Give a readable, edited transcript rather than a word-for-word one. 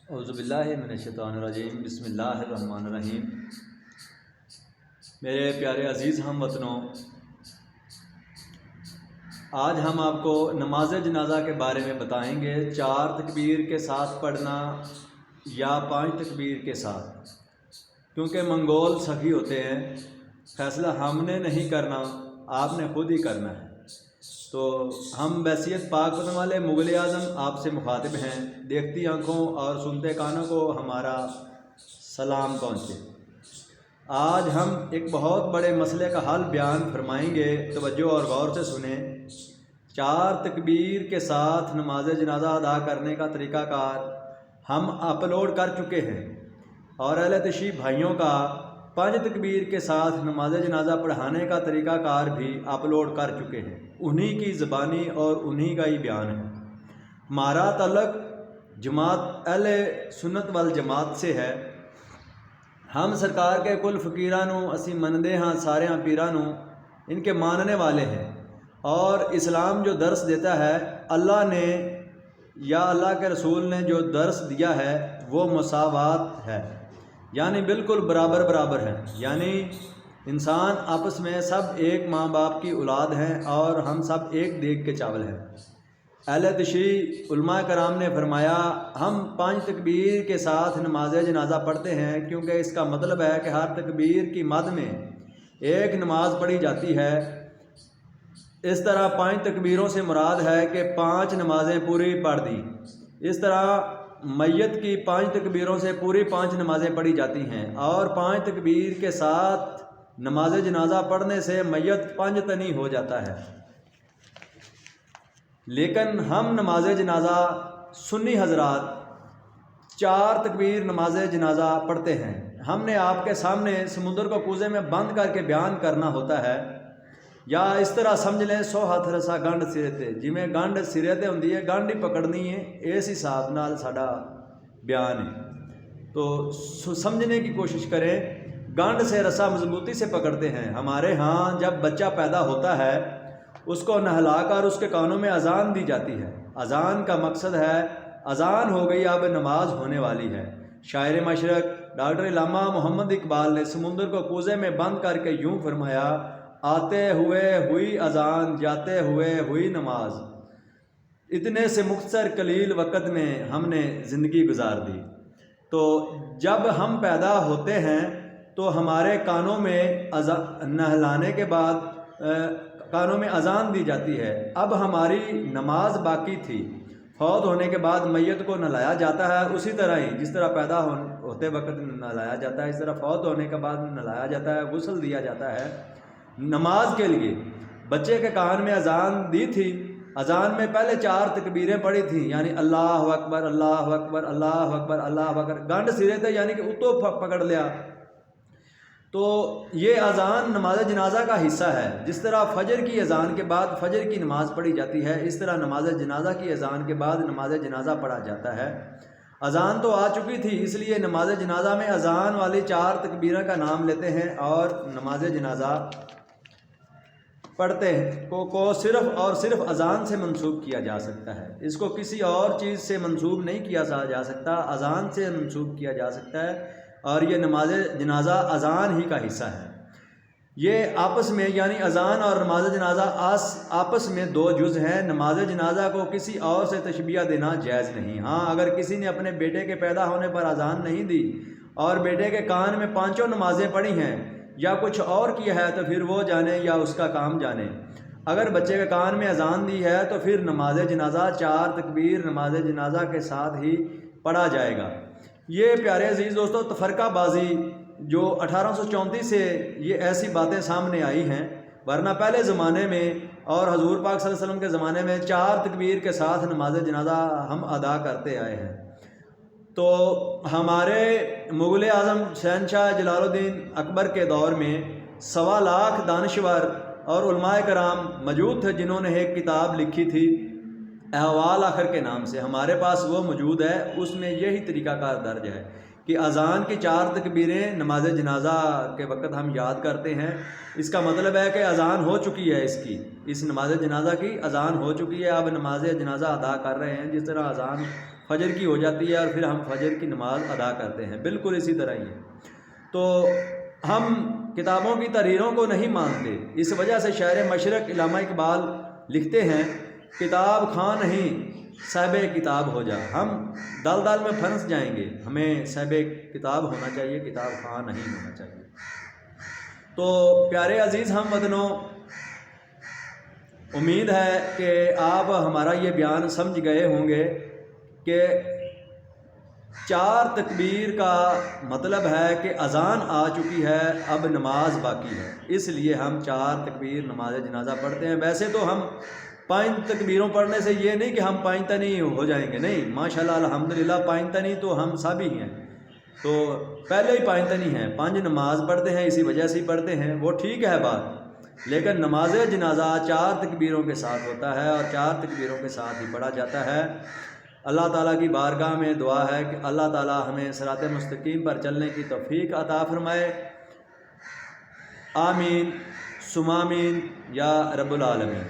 اعوذ باللہ من الشیطان الرجیم، بسم اللہ الرحمن الرحیم۔ میرے پیارے عزیز ہم وطنوں، آج ہم آپ کو نماز جنازہ کے بارے میں بتائیں گے، 4 تکبیر کے ساتھ پڑھنا یا 5 تکبیر کے ساتھ، کیونکہ منگول سخی ہوتے ہیں۔ فیصلہ ہم نے نہیں کرنا، آپ نے خود ہی کرنا ہے۔ تو ہم بحیثیت پاک پتن والے مغل اعظم آپ سے مخاطب ہیں، دیکھتی آنکھوں اور سنتے کانوں کو ہمارا سلام پہنچے۔ آج ہم ایک بہت بڑے مسئلے کا حل بیان فرمائیں گے، توجہ اور غور سے سنیں۔ 4 تکبیر کے ساتھ نماز جنازہ ادا کرنے کا طریقہ کار ہم اپلوڈ کر چکے ہیں، اور اہل تشریف بھائیوں کا 5 تکبیر کے ساتھ نماز جنازہ پڑھانے کا طریقہ کار بھی اپلوڈ کر چکے ہیں۔ انہی کی زبانی اور انہی کا ہی بیان ہے۔ ہمارا تعلق جماعت اہل سنت والجماعت سے ہے۔ ہم سرکار کے کل فقیرانوں اسی مندے ہاں سارے ہاں پیرانوں ان کے ماننے والے ہیں، اور اسلام جو درس دیتا ہے، اللہ نے یا اللہ کے رسول نے جو درس دیا ہے وہ مساوات ہے، یعنی بالکل برابر برابر ہے، یعنی انسان آپس میں سب ایک ماں باپ کی اولاد ہیں اور ہم سب ایک دیگ کے چاول ہیں۔ اہل تشریع علماء کرام نے فرمایا، ہم 5 تکبیر کے ساتھ نماز جنازہ پڑھتے ہیں، کیونکہ اس کا مطلب ہے کہ ہر تکبیر کی مد میں ایک نماز پڑھی جاتی ہے۔ اس طرح 5 تکبیروں سے مراد ہے کہ 5 نمازیں پوری پڑھ دی۔ اس طرح میت کی 5 تکبیروں سے پوری 5 نمازیں پڑھی جاتی ہیں، اور 5 تکبیر کے ساتھ نماز جنازہ پڑھنے سے میت 5 تنی ہو جاتا ہے۔ لیکن ہم نماز جنازہ سنی حضرات 4 تکبیر نماز جنازہ پڑھتے ہیں۔ ہم نے آپ کے سامنے سمندر کو کوزے میں بند کر کے بیان کرنا ہوتا ہے، یا اس طرح سمجھ لیں 100 ہاتھ رسا گنڈ سرے تے، جویں گنڈ سرے تے ہوندی ہے، گنڈ ہی پکڑنی ہے، اس حساب نال ساڈا بیان ہے۔ تو سمجھنے کی کوشش کریں، گنڈ سے رسا مضبوطی سے پکڑتے ہیں۔ ہمارے ہاں جب بچہ پیدا ہوتا ہے، اس کو نہلا کر اس کے کانوں میں اذان دی جاتی ہے۔ اذان کا مقصد ہے اذان ہو گئی، اب نماز ہونے والی ہے۔ شاعر مشرق ڈاکٹر علامہ محمد اقبال نے سمندر کو کوزے میں بند کر کے یوں فرمایا، آتے ہوئے ہوئی اذان، جاتے ہوئے ہوئی نماز، اتنے سے مختصر قلیل وقت میں ہم نے زندگی گزار دی۔ تو جب ہم پیدا ہوتے ہیں تو ہمارے کانوں میں نہلانے کے بعد کانوں میں اذان دی جاتی ہے۔ اب ہماری نماز باقی تھی۔ فوت ہونے کے بعد میت کو نہلایا جاتا ہے، اسی طرح ہی جس طرح پیدا ہوتے وقت نہلایا جاتا ہے، اس طرح فوت ہونے کے بعد نہلایا جاتا ہے، غسل دیا جاتا ہے نماز کے لیے۔ بچے کے کان میں اذان دی تھی، اذان میں پہلے 4 تکبیریں پڑھی تھیں، یعنی اللہ اکبر اللہ اکبر اللہ اکبر اللہ اکبر، گنڈ سرے تھے یعنی کہ اتو پکڑ لیا۔ تو یہ اذان نماز جنازہ کا حصہ ہے۔ جس طرح فجر کی اذان کے بعد فجر کی نماز پڑھی جاتی ہے، اس طرح نماز جنازہ کی اذان کے بعد نماز جنازہ پڑھا جاتا ہے۔ اذان تو آ چکی تھی، اس لیے نماز جنازہ میں اذان والی 4 تکبیروں کا نام لیتے ہیں، اور نماز جنازہ پڑھتے ہیں کو صرف اور صرف اذان سے منسوب کیا جا سکتا ہے۔ اس کو کسی اور چیز سے منسوب نہیں کیا جا سکتا، اذان سے منسوب کیا جا سکتا ہے، اور یہ نماز جنازہ اذان ہی کا حصہ ہے۔ یہ آپس میں یعنی اذان اور نماز جنازہ آپس میں 2 جز ہیں۔ نماز جنازہ کو کسی اور سے تشبیہ دینا جائز نہیں۔ ہاں، اگر کسی نے اپنے بیٹے کے پیدا ہونے پر اذان نہیں دی اور بیٹے کے کان میں 5 نمازیں پڑھی ہیں یا کچھ اور کیا ہے تو پھر وہ جانے یا اس کا کام جانے۔ اگر بچے کے کان میں اذان دی ہے تو پھر نماز جنازہ 4 تکبیر نماز جنازہ کے ساتھ ہی پڑھا جائے گا۔ یہ پیارے عزیز دوستو، تفرقہ بازی جو 1834 سے یہ ایسی باتیں سامنے آئی ہیں، ورنہ پہلے زمانے میں اور حضور پاک صلی اللہ علیہ وسلم کے زمانے میں 4 تکبیر کے ساتھ نماز جنازہ ہم ادا کرتے آئے ہیں۔ تو ہمارے مغل اعظم شہنشاہ جلال الدین اکبر کے دور میں 1.25 لاکھ دانشور اور علماء کرام موجود تھے، جنہوں نے ایک کتاب لکھی تھی احوال آخر کے نام سے۔ ہمارے پاس وہ موجود ہے، اس میں یہی طریقہ کار درج ہے کہ اذان کی 4 تکبیریں نماز جنازہ کے وقت ہم یاد کرتے ہیں۔ اس کا مطلب ہے کہ اذان ہو چکی ہے، اس نماز جنازہ کی اذان ہو چکی ہے، اب نماز جنازہ ادا کر رہے ہیں۔ جس طرح اذان فجر کی ہو جاتی ہے اور پھر ہم فجر کی نماز ادا کرتے ہیں، بالکل اسی طرح ہی ہے۔ تو ہم کتابوں کی تحریروں کو نہیں مانتے، اس وجہ سے شاعر مشرق علامہ اقبال لکھتے ہیں کتاب خواں نہیں صاحب کتاب ہو جا، ہم دال دال میں پھنس جائیں گے، ہمیں صاحب کتاب ہونا چاہیے، کتاب خواں نہیں ہونا چاہیے۔ تو پیارے عزیز ہم وطنوں، امید ہے کہ آپ ہمارا یہ بیان سمجھ گئے ہوں گے کہ 4 تکبیر کا مطلب ہے کہ اذان آ چکی ہے، اب نماز باقی ہے، اس لیے ہم 4 تکبیر نماز جنازہ پڑھتے ہیں۔ ویسے تو ہم 5 تکبیروں پڑھنے سے یہ نہیں کہ ہم 5 تنی ہو جائیں گے، نہیں، ماشاءاللہ الحمدللہ 5 تنی تو ہم سب ہی ہیں، تو پہلے ہی 5 تنی ہیں، 5 نماز پڑھتے ہیں، اسی وجہ سے ہی پڑھتے ہیں، وہ ٹھیک ہے بات، لیکن نماز جنازہ 4 تکبیروں کے ساتھ ہوتا ہے اور 4 تکبیروں کے ساتھ ہی پڑھا جاتا ہے۔ اللہ تعالیٰ کی بارگاہ میں دعا ہے کہ اللہ تعالیٰ ہمیں صراط مستقیم پر چلنے کی توفیق عطا فرمائے، آمین ثم آمین یا رب العالمین۔